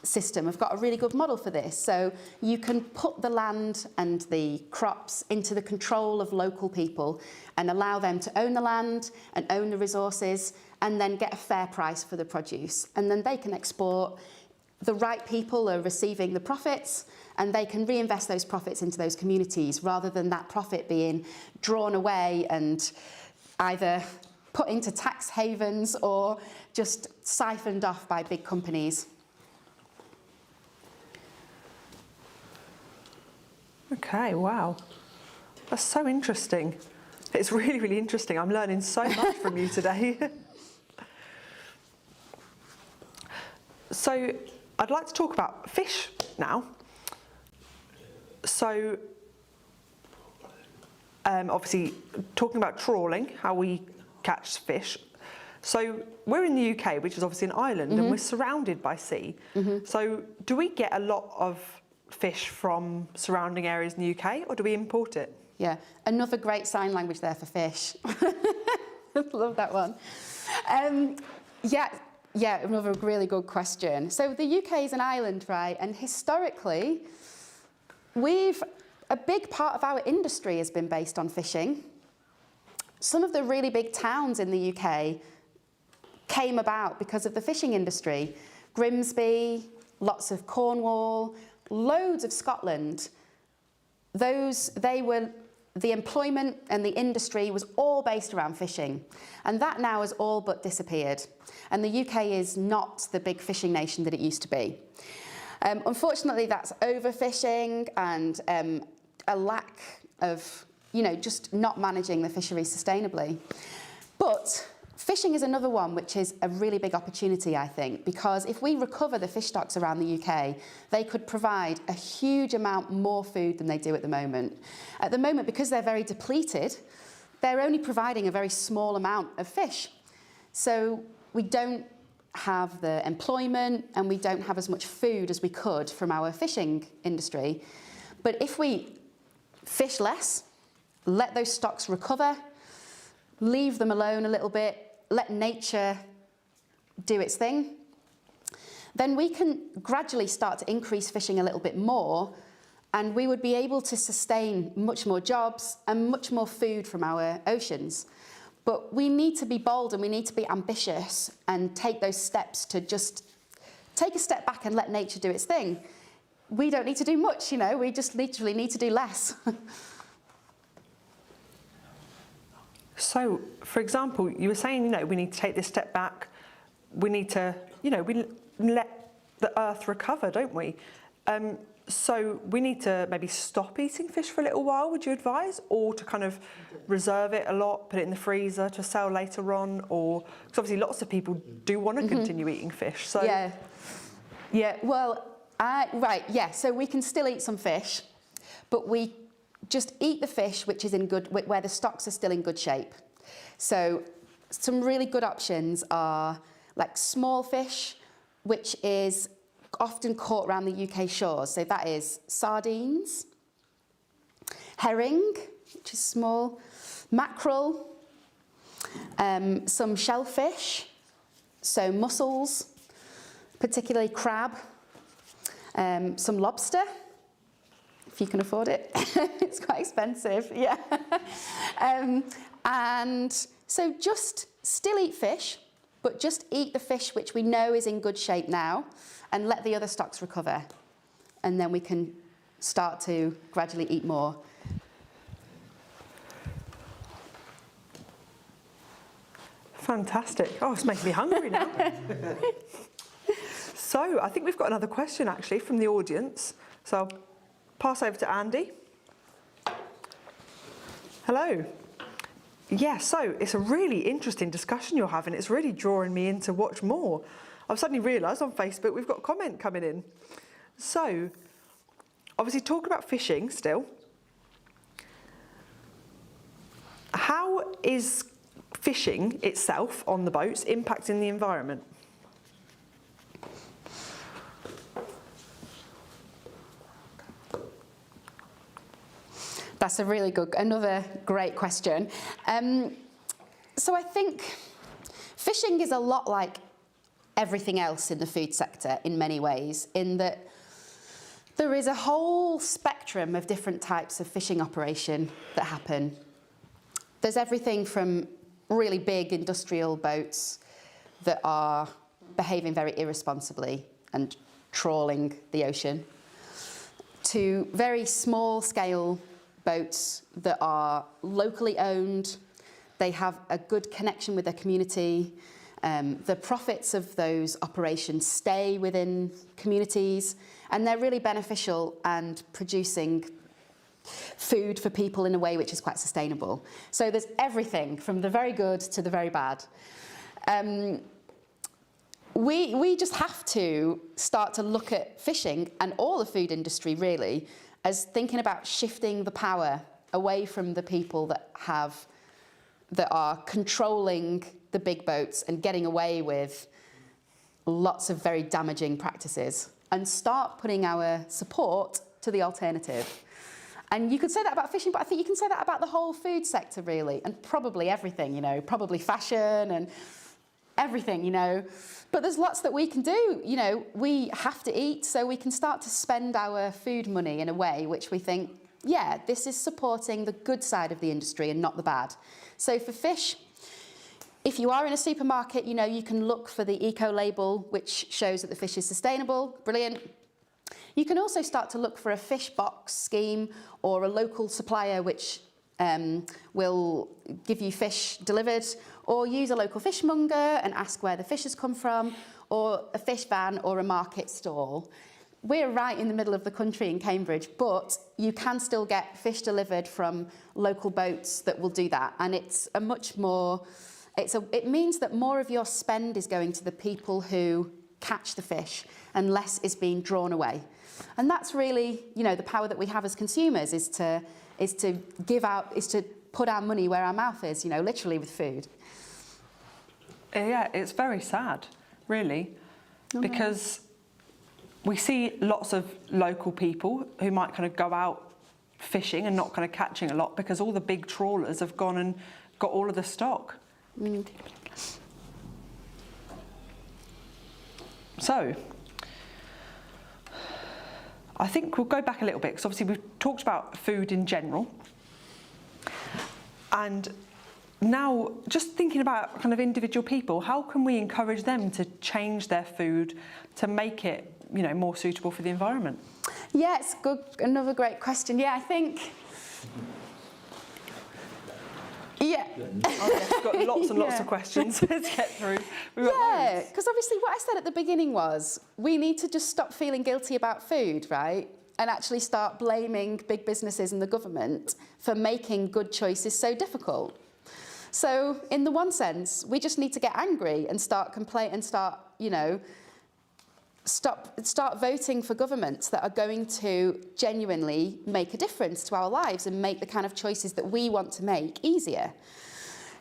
Speaker 2: system have got a really good model for this. So you can put the land and the crops into the control of local people and allow them to own the land and own the resources and then get a fair price for the produce. And then they can export. The right people are receiving the profits and they can reinvest those profits into those communities rather than that profit being drawn away and either put into tax havens or just siphoned off by big companies.
Speaker 1: Okay, wow. That's so interesting. It's really, really interesting. I'm learning so much from you today. So I'd like to talk about fish now. So obviously talking about trawling, how we catch fish. So we're in the UK, which is obviously an island, and we're surrounded by sea. So do we get a lot of fish from surrounding areas in the UK, or do we import it?
Speaker 2: Yeah, another great sign language there for fish. Love that one. Yeah, another really good question. So the UK is an island, right? And historically, a big part of our industry has been based on fishing. Some of the really big towns in the UK came about because of the fishing industry. Grimsby, lots of Cornwall, loads of Scotland. The employment and the industry was all based around fishing. And that now has all but disappeared. And the UK is not the big fishing nation that it used to be. Unfortunately, that's overfishing and a lack of, just not managing the fisheries sustainably. But fishing is another one which is a really big opportunity, I think, because if we recover the fish stocks around the UK, they could provide a huge amount more food than they do at the moment. At the moment, because they're very depleted, they're only providing a very small amount of fish. So we don't have the employment and we don't have as much food as we could from our fishing industry. But if we fish less, let those stocks recover, leave them alone a little bit, let nature do its thing, then we can gradually start to increase fishing a little bit more, and we would be able to sustain much more jobs and much more food from our oceans. But we need to be bold and we need to be ambitious and take those steps to just take a step back and let nature do its thing. We don't need to do much, we just literally need to do less.
Speaker 1: So, for example, you were saying, we need to take this step back. We need to, we let the earth recover, don't we? So we need to maybe stop eating fish for a little while, would you advise? Or to kind of reserve it a lot, put it in the freezer to sell later on? Or, because obviously lots of people do want to continue eating fish. So so we can still eat some fish, but we just eat the fish which is in good, where the stocks are still in good shape. So some really good options are like small fish, which is often caught around the UK shores. So that is sardines, herring, which is small, mackerel, some shellfish, so mussels, particularly crab, some lobster, if you can afford it. It's quite expensive, yeah. And so just still eat fish, but just eat the fish which we know is in good shape now and let the other stocks recover. And then we can start to gradually eat more. Fantastic. Oh, it's making me hungry now. So I think we've got another question actually from the audience. So I'll pass over to Andy. Hello. Yeah, so it's a really interesting discussion you're having. It's really drawing me in to watch more. I've suddenly realised on Facebook we've got a comment coming in. So, obviously talking about fishing still. How is fishing itself on the boats impacting the environment?
Speaker 2: That's a really good, another great question. So I think fishing is a lot like everything else in the food sector in many ways, in that there is a whole spectrum of different types of fishing operation that happen. There's everything from really big industrial boats that are behaving very irresponsibly and trawling the ocean, to very small scale boats that are locally owned. They have a good connection with their community. The profits of those operations stay within communities, and they're really beneficial and producing food for people in a way which is quite sustainable. So there's everything from the very good to the very bad. We just have to start to look at fishing and all the food industry really as thinking about shifting the power away from the people that are controlling the big boats and getting away with lots of very damaging practices, and start putting our support to the alternative. And you could say that about fishing, but I think you can say that about the whole food sector really, and probably everything, probably fashion and everything, But there's lots that we can do, we have to eat, so we can start to spend our food money in a way which we think, yeah, this is supporting the good side of the industry and not the bad. So for fish, if you are in a supermarket, you can look for the eco label, which shows that the fish is sustainable, brilliant. You can also start to look for a fish box scheme or a local supplier which will give you fish delivered, or use a local fishmonger and ask where the fish has come from, or a fish van or a market stall. We're right in the middle of the country in Cambridge, but you can still get fish delivered from local boats that will do that. And it's a much more, it means that more of your spend is going to the people who catch the fish and less is being drawn away. And that's really, the power that we have as consumers is to put our money where our mouth is, literally with food.
Speaker 1: Yeah, it's very sad, really, because we see lots of local people who might kind of go out fishing and not kind of catching a lot because all the big trawlers have gone and got all of the stock. So, I think we'll go back a little bit, because obviously we've talked about food in general. And now, just thinking about kind of individual people, how can we encourage them to change their food to make it, more suitable for the environment?
Speaker 2: Yeah, it's good. Another great question. Yeah, I think. Yeah.
Speaker 1: We've got lots and lots of questions to get through.
Speaker 2: Yeah, because obviously what I said at the beginning was we need to just stop feeling guilty about food, right? And actually start blaming big businesses and the government for making good choices so difficult. So in the one sense, we just need to get angry and start complaining and start voting for governments that are going to genuinely make a difference to our lives and make the kind of choices that we want to make easier.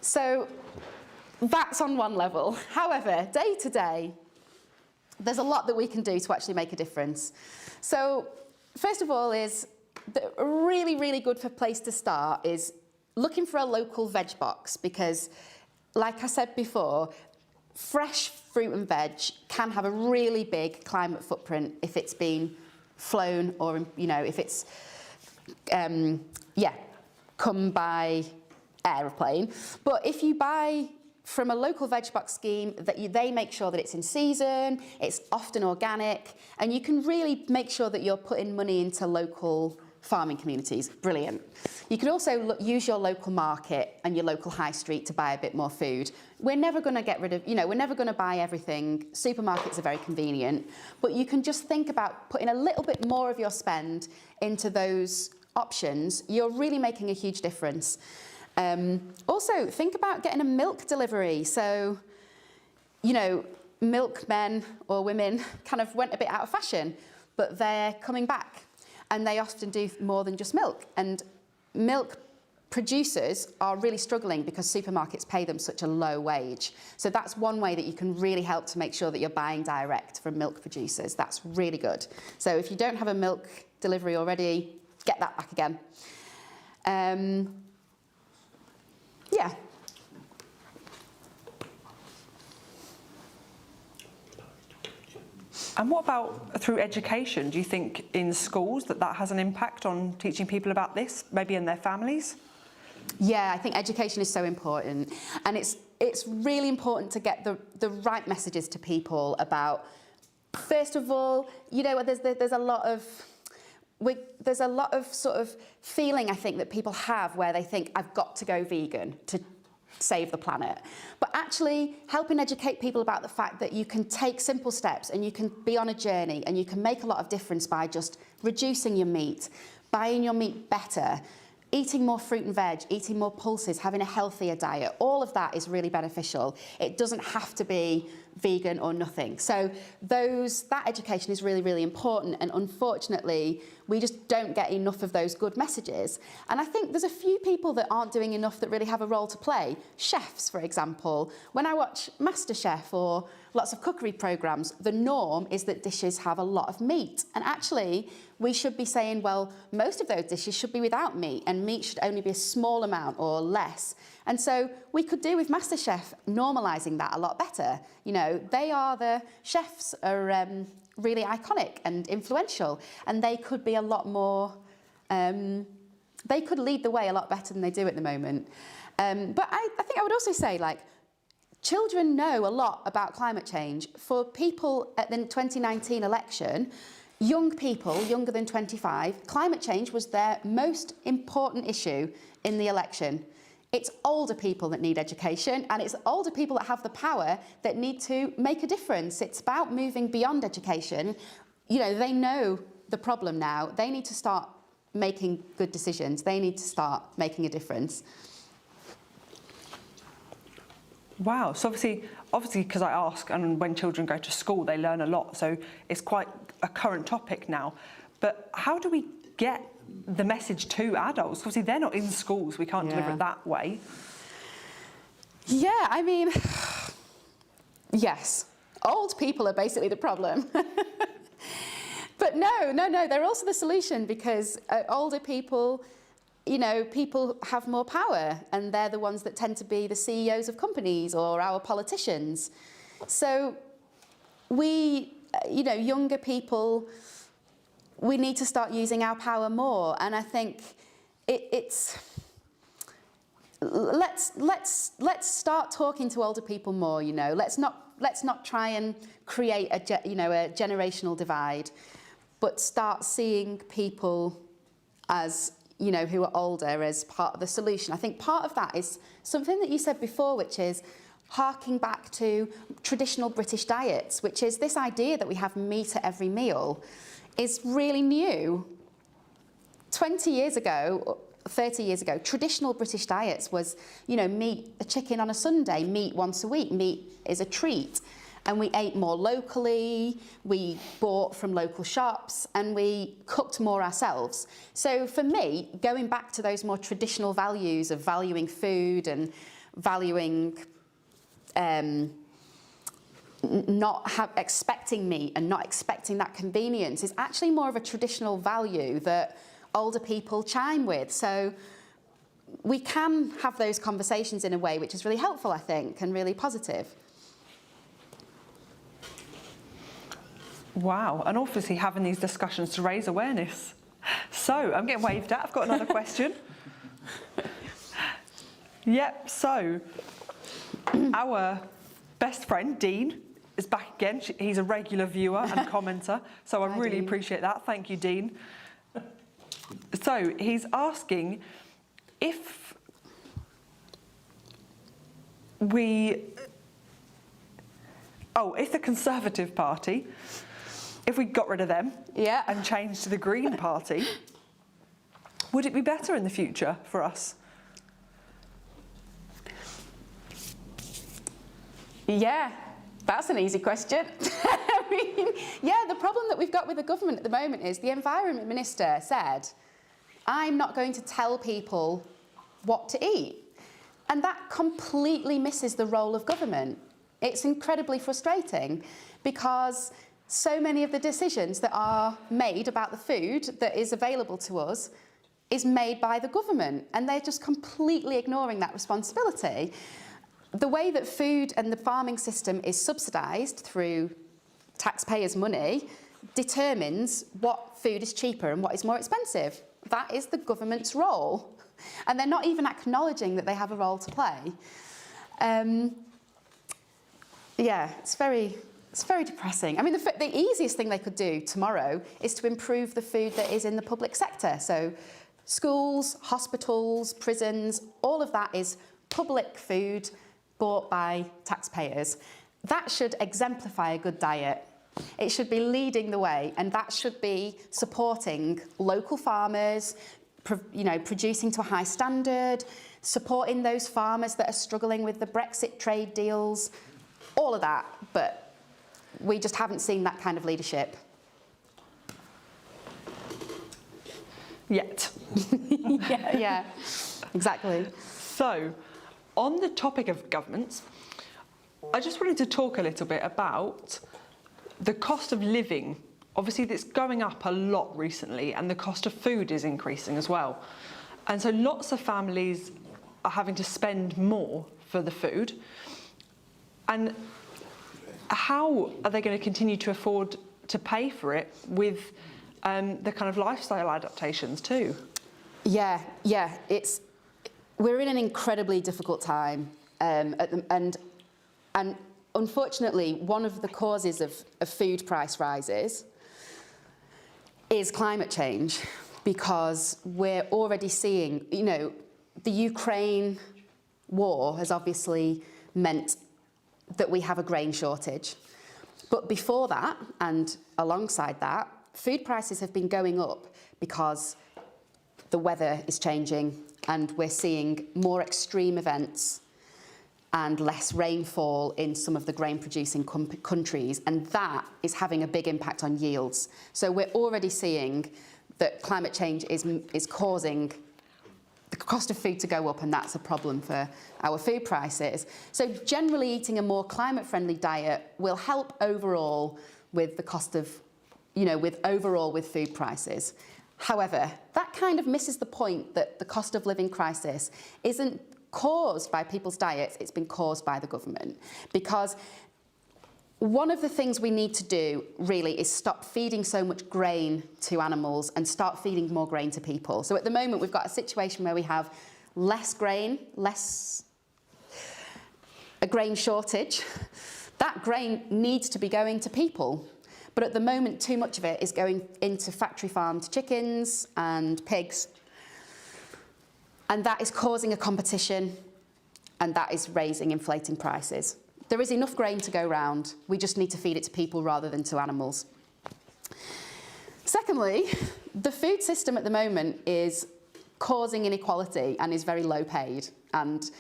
Speaker 2: So that's on one level. However, day to day, there's a lot that we can do to actually make a difference. So first of all is a really, really good place to start is looking for a local veg box, because like I said before, fresh fruit and veg can have a really big climate footprint if it's been flown or, if it's, come by aeroplane. But if you buy from a local veg box scheme, they make sure that it's in season, it's often organic, and you can really make sure that you're putting money into local farming communities. Brilliant. You can also use your local market and your local high street to buy a bit more food. We're never going to get rid of, we're never going to buy everything. Supermarkets are very convenient, but you can just think about putting a little bit more of your spend into those options, you're really making a huge difference. Also, think about getting a milk delivery. So, you know, milkmen or women kind of went a bit out of fashion, but they're coming back, and they often do more than just milk. And milk producers are really struggling because supermarkets pay them such a low wage. So that's one way that you can really help to make sure that you're buying direct from milk producers. That's really good. So if you don't have a milk delivery already, get that back again. Yeah.
Speaker 1: And what about through education? Do you think in schools that has an impact on teaching people about this, maybe in their families?
Speaker 2: Yeah, I think education is so important, and it's really important to get the right messages to people about. First of all, you know, there's a lot of sort of feeling, I think, that people have where they think, I've got to go vegan to save the planet. But actually helping educate people about the fact that you can take simple steps and you can be on a journey and you can make a lot of difference by just reducing your meat, buying your meat better, eating more fruit and veg, eating more pulses, having a healthier diet. All of that is really beneficial. It doesn't have to be vegan or nothing. So that education is really, really important. And unfortunately, we just don't get enough of those good messages. And I think there's a few people that aren't doing enough that really have a role to play. Chefs, for example. When I watch MasterChef or lots of cookery programs, the norm is that dishes have a lot of meat. And actually, we should be saying, well, most of those dishes should be without meat, and meat should only be a small amount or less. And so we could do with MasterChef normalising that a lot better. You know, the chefs are really iconic and influential, and they could be a lot more, they could lead the way a lot better than they do at the moment. But I think I would also say, like, children know a lot about climate change. For people at the 2019 election, young people, younger than 25, climate change was their most important issue in the election. It's older people that need education, and it's older people that have the power that need to make a difference. It's about moving beyond education. You know, they know the problem now. They need to start making good decisions. They need to start making a difference.
Speaker 1: Wow. So obviously, because I ask, and when children go to school, they learn a lot. So it's quite a current topic now. But how do we get the message to adults? Obviously, they're not in schools. We can't deliver it that way.
Speaker 2: Yeah, I mean, yes, old people are basically the problem. But no, they're also the solution, because older people, you know, people have more power, and they're the ones that tend to be the CEOs of companies or our politicians. So we, you know, younger people, we need to start using our power more. And I think let's start talking to older people more. You know, let's not try and create a generational divide, but start seeing people as, you know, who are older as part of the solution. I think part of that is something that you said before, which is harking back to traditional British diets, which is this idea that we have meat at every meal is really new. 20 years ago, 30 years ago, traditional British diets was, you know, meat, a chicken on a Sunday, meat once a week, meat is a treat. And we ate more locally, we bought from local shops, and we cooked more ourselves. So for me, going back to those more traditional values of valuing food and valuing expecting meat and not expecting that convenience is actually more of a traditional value that older people chime with. So we can have those conversations in a way which is really helpful, I think, and really positive.
Speaker 1: Wow, and obviously having these discussions to raise awareness. So, I'm getting waved at. I've got another question. Yep, so our best friend, Dean, is back again. He's a regular viewer and commenter, so I really appreciate that. Thank you, Dean. So, he's asking if the Conservative Party, if we got rid of them and changed to the Green Party, Would it be better in the future for us?
Speaker 2: Yeah, that's an easy question. I mean, yeah, the problem that we've got with the government at the moment is the Environment Minister said, I'm not going to tell people what to eat. And that completely misses the role of government. It's incredibly frustrating because so many of the decisions that are made about the food that is available to us is made by the government, and they're just completely ignoring that responsibility. The way that food and the farming system is subsidised through taxpayers' money determines what food is cheaper and what is more expensive. That is the government's role. And they're not even acknowledging that they have a role to play. Yeah, it's very depressing. I mean, the easiest thing they could do tomorrow is to improve the food that is in the public sector. So schools, hospitals, prisons, all of that is public food bought by taxpayers. That should exemplify a good diet. It should be leading the way, and that should be supporting local farmers, producing to a high standard, supporting those farmers that are struggling with the Brexit trade deals, all of that. But we just haven't seen that kind of leadership.
Speaker 1: Yet.
Speaker 2: Yeah, exactly.
Speaker 1: So, on the topic of governments, I just wanted to talk a little bit about the cost of living. Obviously, it's going up a lot recently, and the cost of food is increasing as well. And so lots of families are having to spend more for the food. And how are they going to continue to afford to pay for it with the kind of lifestyle adaptations too? Yeah,
Speaker 2: we're in an incredibly difficult time, and unfortunately, one of the causes of food price rises is climate change, because we're already seeing, the Ukraine war has obviously meant that we have a grain shortage. But before that, and alongside that, food prices have been going up because the weather is changing and we're seeing more extreme events and less rainfall in some of the grain-producing countries, and that is having a big impact on yields. So we're already seeing that climate change is causing the cost of food to go up, and that's a problem for our food prices. So generally eating a more climate-friendly diet will help overall with the cost of, with food prices. However, that kind of misses the point that the cost of living crisis isn't caused by people's diets, it's been caused by the government. Because one of the things we need to do really is stop feeding so much grain to animals and start feeding more grain to people. So at the moment we've got a situation where we have less grain, a grain shortage. That grain needs to be going to people. But at the moment, too much of it is going into factory farmed chickens and pigs. And that is causing a competition, and that is inflating prices. There is enough grain to go round. We just need to feed it to people rather than to animals. Secondly, the food system at the moment is causing inequality and is very low paid. And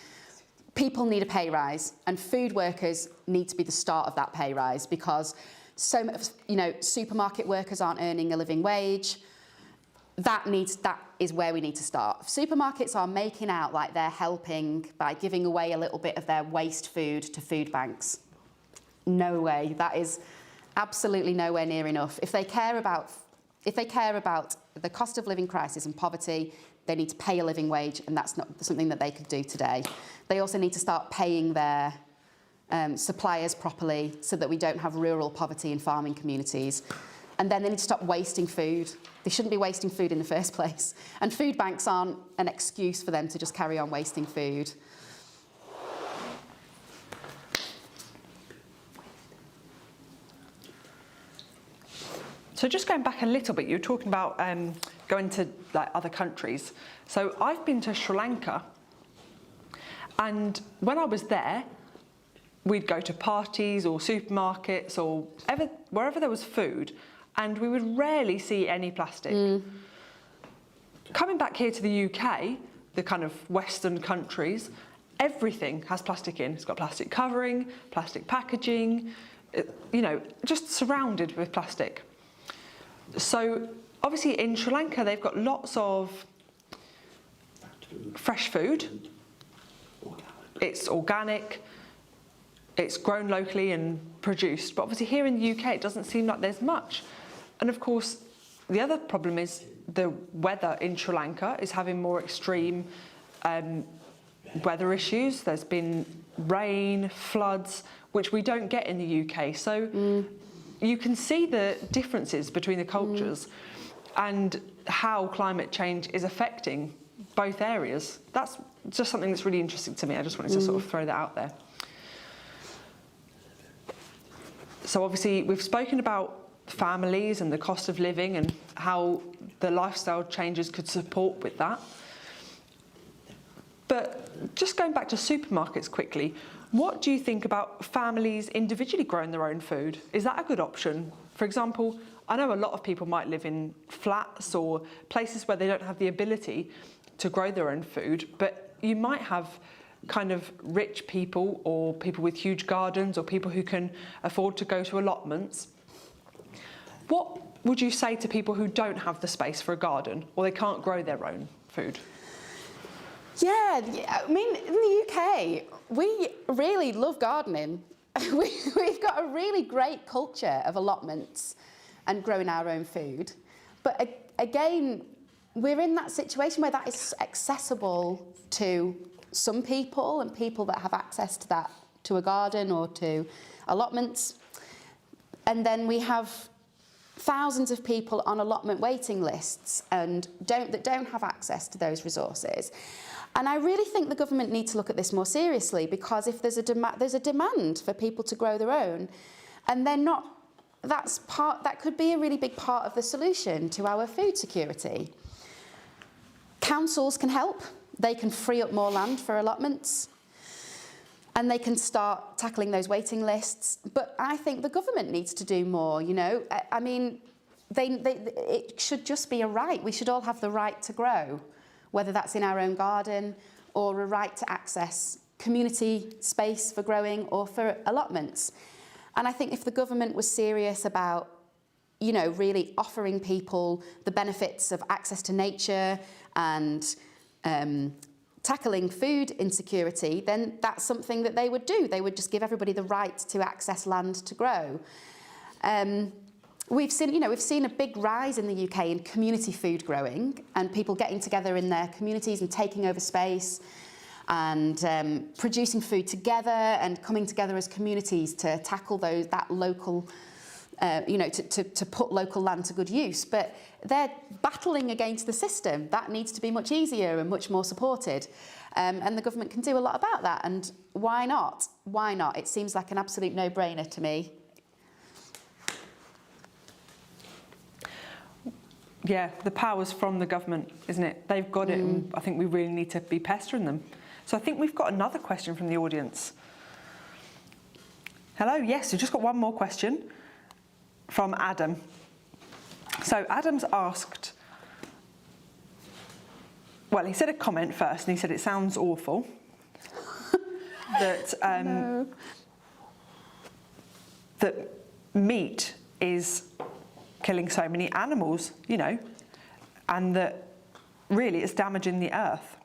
Speaker 2: people need a pay rise, and food workers need to be the start of that pay rise, because supermarket workers aren't earning a living wage. That is where we need to start. Supermarkets are making out like they're helping by giving away a little bit of their waste food to food banks. No way. That is absolutely nowhere near enough. If they care about the cost of living crisis and poverty, they need to pay a living wage, and that's not something that they could do today. They also need to start paying their suppliers properly so that we don't have rural poverty in farming communities. And then they need to stop wasting food. They shouldn't be wasting food in the first place. And food banks aren't an excuse for them to just carry on wasting food.
Speaker 1: So just going back a little bit, you were talking about going to other countries. So I've been to Sri Lanka, and when I was there, we'd go to parties or supermarkets or wherever there was food, and we would rarely see any plastic. Coming back here to the UK, the kind of Western countries, everything has plastic in. It's got plastic covering, plastic packaging, just surrounded with plastic. So obviously in Sri Lanka, they've got lots of fresh food. It's organic, it's grown locally and produced. But obviously here in the UK, it doesn't seem like there's much. And of course, the other problem is the weather in Sri Lanka is having more extreme weather issues. There's been rain, floods, which we don't get in the UK. So you can see the differences between the cultures and how climate change is affecting both areas. That's just something that's really interesting to me. I just wanted to sort of throw that out there. So obviously we've spoken about families and the cost of living and how the lifestyle changes could support with that. But just going back to supermarkets quickly, what do you think about families individually growing their own food? Is that a good option? For example, I know a lot of people might live in flats or places where they don't have the ability to grow their own food, but you might have kind of rich people or people with huge gardens or people who can afford to go to allotments. What would you say to people who don't have the space for a garden or they can't grow their own food?
Speaker 2: Yeah, I mean, in the UK, we really love gardening. We've got a really great culture of allotments and growing our own food. But again, we're in that situation where that is accessible to some people and people that have access to that, to a garden or to allotments. And then we have thousands of people on allotment waiting lists and that don't have access to those resources. And I really think the government needs to look at this more seriously, because if there's a demand for people to grow their own, and they're not, that could be a really big part of the solution to our food security. Councils can help. They can free up more land for allotments, and they can start tackling those waiting lists. But I think the government needs to do more, I mean, it should just be a right. We should all have the right to grow, whether that's in our own garden or a right to access community space for growing or for allotments. And I think if the government was serious about, really offering people the benefits of access to nature and tackling food insecurity, then that's something that they would do. They would just give everybody the right to access land to grow. We've seen a big rise in the UK in community food growing and people getting together in their communities and taking over space and producing food together and coming together as communities to tackle that local, to put local land to good use. But they're battling against the system. That needs to be much easier and much more supported. And the government can do a lot about that. And why not? Why not? It seems like an absolute no-brainer to me.
Speaker 1: Yeah, the power's from the government, isn't it? They've got it, and I think we really need to be pestering them. So I think we've got another question from the audience. Hello, yes, we've just got one more question from Adam. So Adam's asked, well, he said a comment first, and he said it sounds awful that
Speaker 2: No.
Speaker 1: that meat is killing so many animals, and that really it's damaging the earth.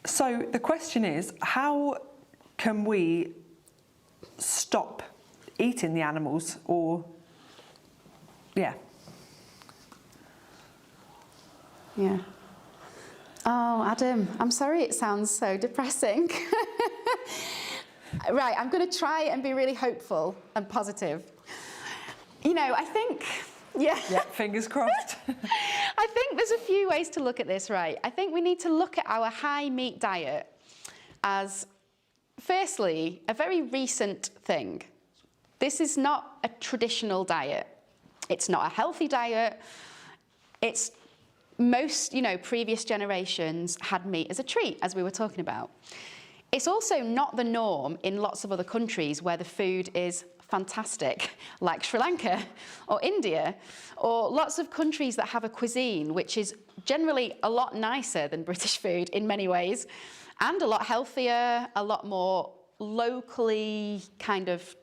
Speaker 1: So the question is, how can we stop eating the animals or,
Speaker 2: Yeah. Oh, Adam, I'm sorry it sounds so depressing. Right, I'm going to try and be really hopeful and positive. I think, yeah,
Speaker 1: fingers crossed.
Speaker 2: I think there's a few ways to look at this, right? I think we need to look at our high meat diet as, firstly, a very recent thing. This is not a traditional diet. It's not a healthy diet. It's most, previous generations had meat as a treat, as we were talking about. It's also not the norm in lots of other countries where the food is fantastic, like Sri Lanka or India, or lots of countries that have a cuisine which is generally a lot nicer than British food in many ways, and a lot healthier, a lot more locally kind of,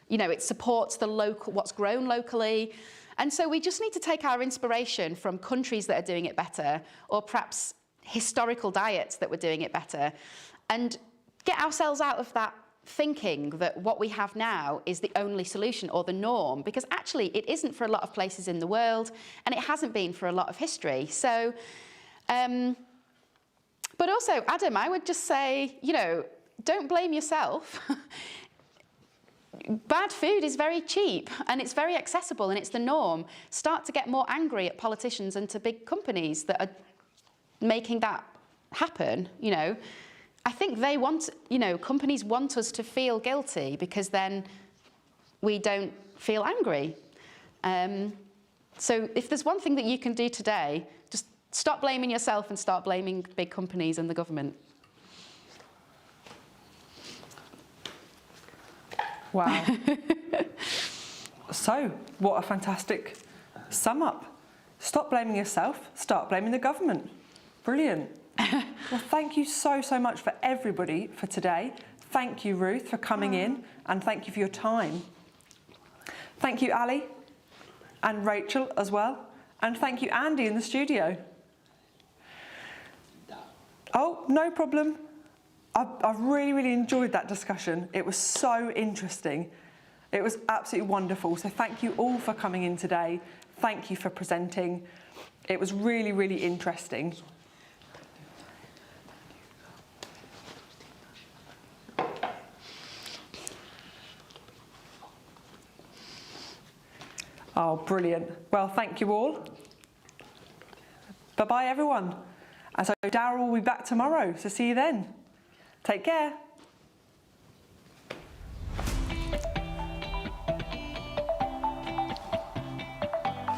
Speaker 2: you know, it supports the local, what's grown locally. And so we just need to take our inspiration from countries that are doing it better, or perhaps historical diets that were doing it better, and get ourselves out of that thinking that what we have now is the only solution or the norm, because actually it isn't for a lot of places in the world, and it hasn't been for a lot of history. So, but also, Adam, I would just say, you know, don't blame yourself. Bad food is very cheap and it's very accessible and it's the norm. Start to get more angry at politicians and to big companies that are making that happen, you know. I think they want, you know, companies want us to feel guilty because then we don't feel angry. So if there's one thing that you can do today, just stop blaming yourself and start blaming big companies and the government.
Speaker 1: Wow. So, what a fantastic sum up. Stop blaming yourself, start blaming the government. Brilliant. Well, thank you so much for everybody for today. Thank you, Ruth, for coming in, and thank you for your time. Thank you, Ali, and Rachel as well. And thank you, Andy, in the studio. Oh, no problem. I've really enjoyed that discussion. It was so interesting. It was absolutely wonderful. So thank you all for coming in today. Thank you for presenting. It was really interesting. Oh, brilliant. Well, thank you all. Bye-bye, everyone. And so Daryl will be back tomorrow, so see you then. Take care.